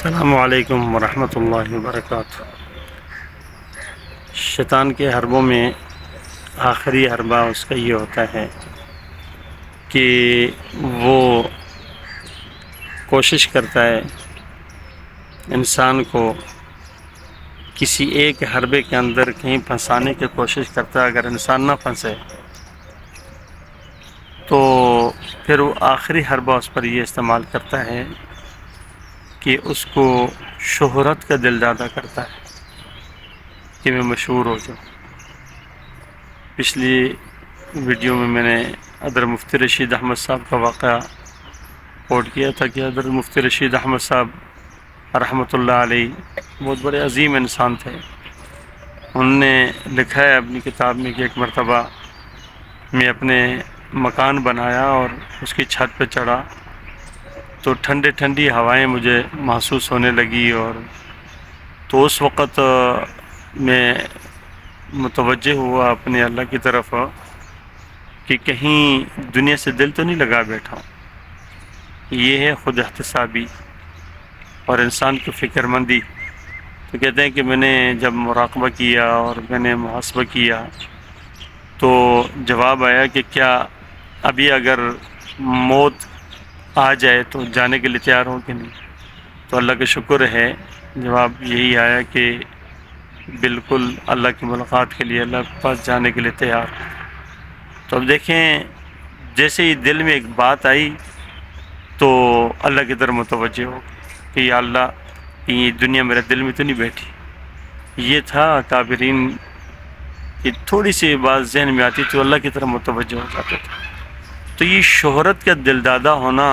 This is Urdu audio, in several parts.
السلام علیکم ورحمۃ اللہ وبرکاتہ۔ شیطان کے حربوں میں آخری حربہ اس کا یہ ہوتا ہے کہ وہ کوشش کرتا ہے انسان کو کسی ایک حربے کے اندر کہیں پھنسانے کی کوشش کرتا ہے۔ اگر انسان نہ پھنسے تو پھر وہ آخری حربہ اس پر یہ استعمال کرتا ہے کہ اس کو شہرت کا دل دادا کرتا ہے کہ میں مشہور ہو جاؤں۔ پچھلی ویڈیو میں نے حضرت مفتی رشید احمد صاحب کا واقعہ کوٹ کیا تھا کہ حضرت مفتی رشید احمد صاحب رحمۃ اللہ علیہ بہت بڑے عظیم انسان تھے۔ انہوں نے لکھا ہے اپنی کتاب میں کہ ایک مرتبہ میں اپنے مکان بنایا اور اس کی چھت پہ چڑھا تو ٹھنڈی ہوائیں مجھے محسوس ہونے لگی، اور تو اس وقت میں متوجہ ہوا اپنے اللہ کی طرف کہ کہیں دنیا سے دل تو نہیں لگا بیٹھا ہوں۔ یہ ہے خود احتسابی اور انسان کی فکر مندی۔ تو کہتے ہیں کہ میں نے جب مراقبہ کیا اور میں نے محاسبہ کیا تو جواب آیا کہ کیا ابھی اگر موت آ جائے تو جانے کے لیے تیار ہو کہ نہیں؟ تو اللہ کا شکر ہے جواب یہی آیا کہ بالکل اللہ کی ملاقات کے لیے اللہ کے پاس جانے کے لیے تیار۔ تو اب دیکھیں جیسے ہی دل میں ایک بات آئی تو اللہ کی طرف متوجہ ہو کہ یا اللہ یہ دنیا میرے دل میں تو نہیں بیٹھی۔ یہ تھا کافرین کہ تھوڑی سی بات ذہن میں آتی تو اللہ کی طرف متوجہ ہو جاتے تھے۔ تو یہ شہرت کا دل دادا ہونا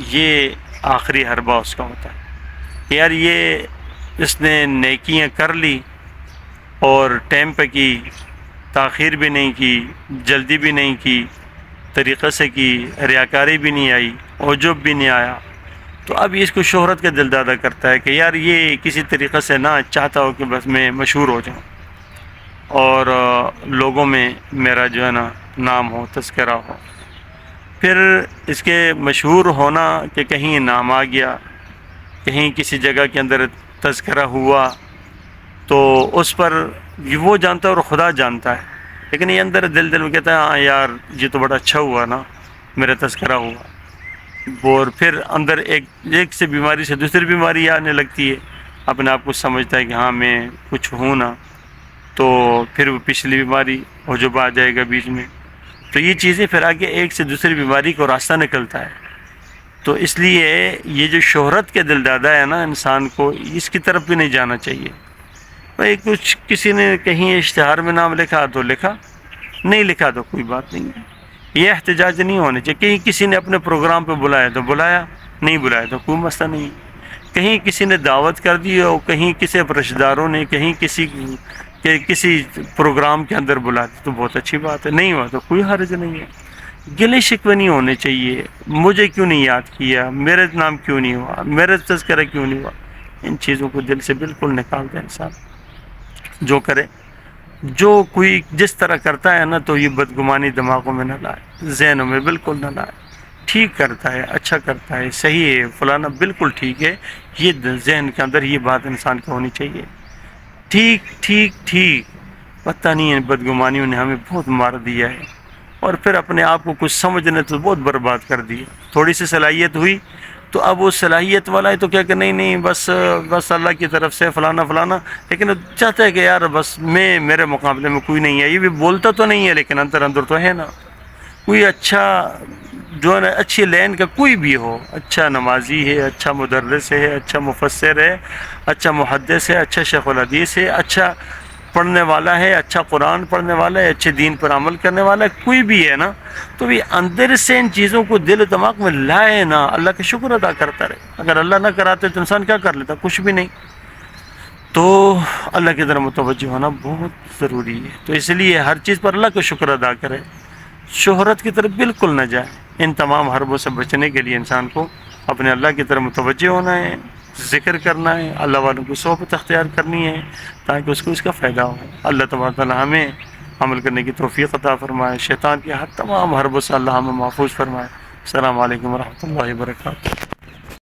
یہ آخری حربہ اس کا ہوتا ہے کہ یار یہ اس نے نیکیاں کر لی اور ٹائم پہ کی، تاخیر بھی نہیں کی، جلدی بھی نہیں کی، طریقے سے کی، ریاکاری بھی نہیں آئی، عجب بھی نہیں آیا، تو اب اس کو شہرت کا دل دادا کرتا ہے کہ یار یہ کسی طریقے سے نہ چاہتا ہو کہ بس میں مشہور ہو جاؤں اور لوگوں میں میرا جو ہے نا نام ہو، تذکرہ ہو۔ پھر اس کے مشہور ہونا کہ کہیں نام آ گیا، کہیں کسی جگہ کے اندر تذکرہ ہوا تو اس پر وہ جانتا ہے اور خدا جانتا ہے، لیکن یہ اندر دل میں کہتا ہے ہاں یار یہ تو بڑا اچھا ہوا نا، میرا تذکرہ ہوا۔ اور پھر اندر ایک سے بیماری سے دوسری بیماری آنے لگتی ہے، اپنے آپ کو سمجھتا ہے کہ ہاں میں کچھ ہوں نا، تو پھر وہ پچھلی بیماری عجب آ جائے گا بیچ میں، تو یہ چیزیں پھر آگے ایک سے دوسری بیماری کو راستہ نکلتا ہے۔ تو اس لیے یہ جو شہرت کے دل دادا ہے نا انسان کو، اس کی طرف بھی نہیں جانا چاہیے۔ بھائی کچھ کسی نے کہیں اشتہار میں نام لکھا تو لکھا، نہیں لکھا تو کوئی بات نہیں، یہ احتجاج نہیں ہونے چاہیے۔ کہیں کسی نے اپنے پروگرام پہ بلایا تو بلایا، نہیں بلایا تو کوئی مسئلہ نہیں۔ کہیں کسی نے دعوت کر دی اور کہیں کسی رشتہ داروں نے کہیں کسی پروگرام کے اندر بلا دی تو بہت اچھی بات ہے، نہیں ہوا تو کوئی حرج نہیں ہے۔ گلے شکوے نہیں ہونے چاہیے، مجھے کیوں نہیں یاد کیا، میرے نام کیوں نہیں ہوا، میرا تذکرہ کیوں نہیں ہوا، ان چیزوں کو دل سے بالکل نکال دے انسان۔ جو کرے، جو کوئی جس طرح کرتا ہے نا تو یہ بدگمانی دماغوں میں نہ لائے، ذہنوں میں بالکل نہ لائے۔ ٹھیک کرتا ہے، اچھا کرتا ہے، صحیح ہے، فلانا بالکل ٹھیک ہے، یہ ذہن کے اندر یہ بات انسان کو ہونی چاہیے۔ ٹھیک پتہ نہیں ہے بدگمانیوں نے ہمیں بہت مار دیا ہے، اور پھر اپنے آپ کو کچھ سمجھنے تو بہت برباد کر دیا۔ تھوڑی سی صلاحیت ہوئی تو اب وہ صلاحیت والا ہے تو کیا کہ نہیں بس اللہ کی طرف سے فلانا، لیکن چاہتا ہے کہ یار بس میرے مقابلے میں کوئی نہیں ہے۔ یہ بھی بولتا تو نہیں ہے لیکن اندر تو ہے نا، کوئی اچھا جو ہے نا اچھی لین کا کوئی بھی ہو، اچھا نمازی ہے، اچھا مدرس ہے، اچھا مفسر ہے، اچھا محدث ہے، اچھا شیخ الحدیث ہے، اچھا پڑھنے والا ہے، اچھا قرآن پڑھنے والا ہے، اچھے دین پر عمل کرنے والا ہے، کوئی بھی ہے نا، تو یہ اندر سے ان چیزوں کو دل و دماغ میں لائے نا، اللہ کا شکر ادا کرتا رہے۔ اگر اللہ نہ کراتے تو انسان کیا کر لیتا؟ کچھ بھی نہیں۔ تو اللہ کی طرف متوجہ ہونا بہت ضروری ہے، تو اس لیے ہر چیز پر اللہ کا شکر ادا کرے، شہرت کی طرف بالکل نہ جائے۔ ان تمام حربوں سے بچنے کے لیے انسان کو اپنے اللہ کی طرف متوجہ ہونا ہے، ذکر کرنا ہے، اللہ والوں کی صحبت اختیار کرنی ہے تاکہ اس کو اس کا فائدہ ہو۔ اللہ تبارک تعالی ہمیں عمل کرنے کی توفیق عطا فرمائے، شیطان کے ہر تمام حربوں سے اللہ ہمیں محفوظ فرمائے۔ السلام علیکم ورحمۃ اللہ وبرکاتہ۔